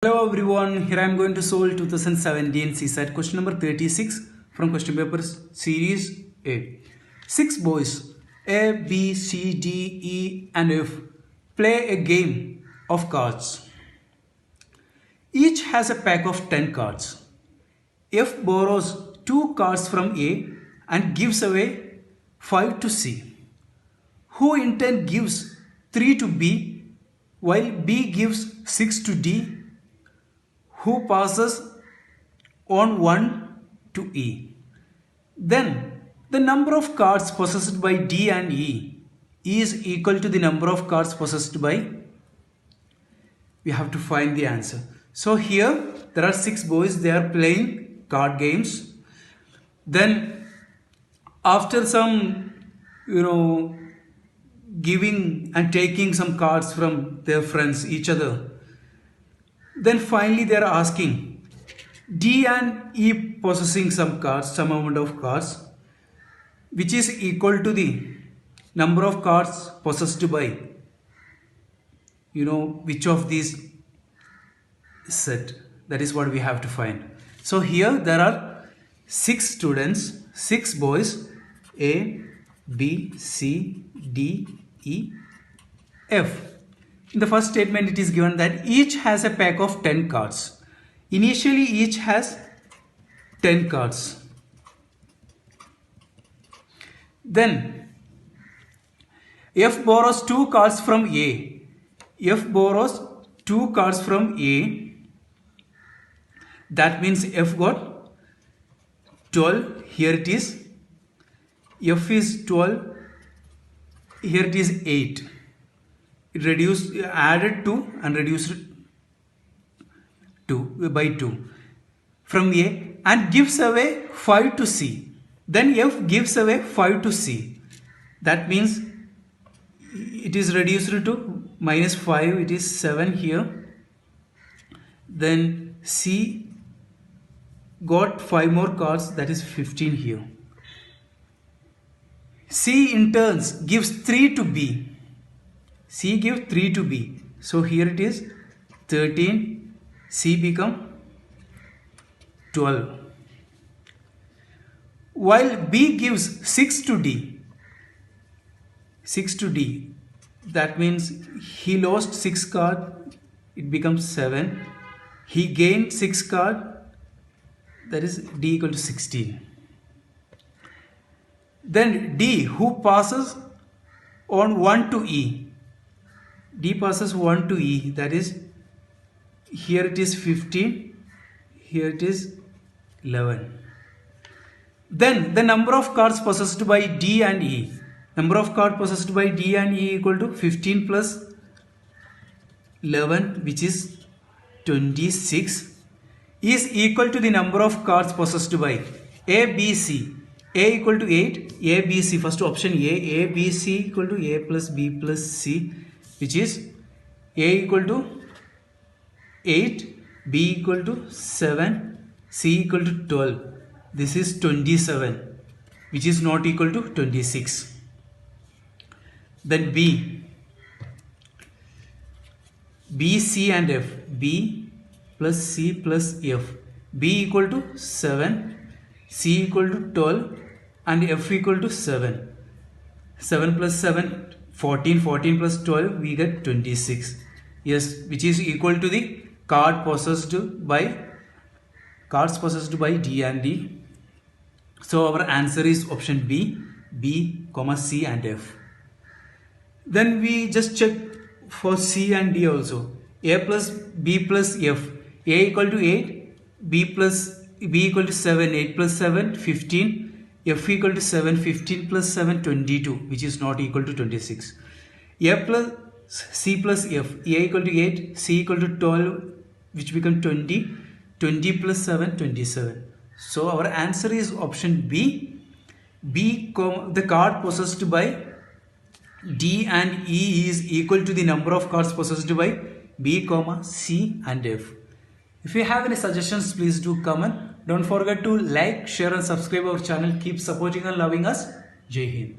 Hello everyone, here I am going to solve 2017 CSAT question number 36 from question paper series A. 6 boys A, B, C, D, E and F play a game of cards. Each has a pack of 10 cards. F borrows 2 cards from A and gives away 5 to C. Who in turn gives 3 to B while B gives 6 to D? Who passes on 1 to E. Then the number of cards possessed by D and E is equal to the number of cards possessed by. We have to find the answer. So here there are 6 boys, they are playing card games. Then after some giving and taking some cards from their friends, each other, then finally they are asking D and E possessing some cards, some amount of cards, which is equal to the number of cards possessed by which of these set. That is what we have to find. So here there are 6 students, 6 boys, A, B, C, D, E, F. In the first statement, it is given that each has a pack of 10 cards. Initially, each has 10 cards. Then, F borrows 2 cards from A. F borrows 2 cards from A. That means F got 12. Here it is. F is 12. Here it is 8. It reduced, added 2 and reduced 2 by 2 from A and gives away 5 to C. Then F gives away 5 to C. That means it is reduced to minus 5. It is 7 here. Then C got 5 more cards, that is 15 here. C in turns gives 3 to B. C gives 3 to B. So here it is 13. C become 12. While B gives 6 to D. 6 to D. That means he lost 6 card. It becomes 7. He gained 6 card. That is D equal to 16. Then D, who passes on 1 to E. D passes 1 to E, that is, here it is 15, here it is 11. Then the number of cards possessed by D and E. Number of cards possessed by D and E equal to 15 plus 11, which is 26, is equal to the number of cards possessed by A, B, C. A equal to 8, A, B, C, first option A, B, C equal to A plus B plus C, which is A equal to 8, B equal to 7, C equal to 12. This is 27, which is not equal to 26. Then B, C and F, B plus C plus F. B equal to 7, C equal to 12 and F equal to 7. 7 plus 7, 14, 14 plus 12, we get 26. Yes, which is equal to the cards possessed by D and D. So our answer is option B, C and F. Then we just check for C and D also. A plus B plus F. A equal to 8, B equal to 7, 8 plus 7, 15. F equal to 7, 15 plus 7, 22, which is not equal to 26. A plus C plus F, A equal to 8, C equal to 12, which become 20, 20 plus 7, 27. So our answer is option B, the card possessed by D and E is equal to the number of cards possessed by B, C and F. If you have any suggestions, please do comment. Don't forget to like, share and subscribe our channel. Keep supporting and loving us. Jai Hind.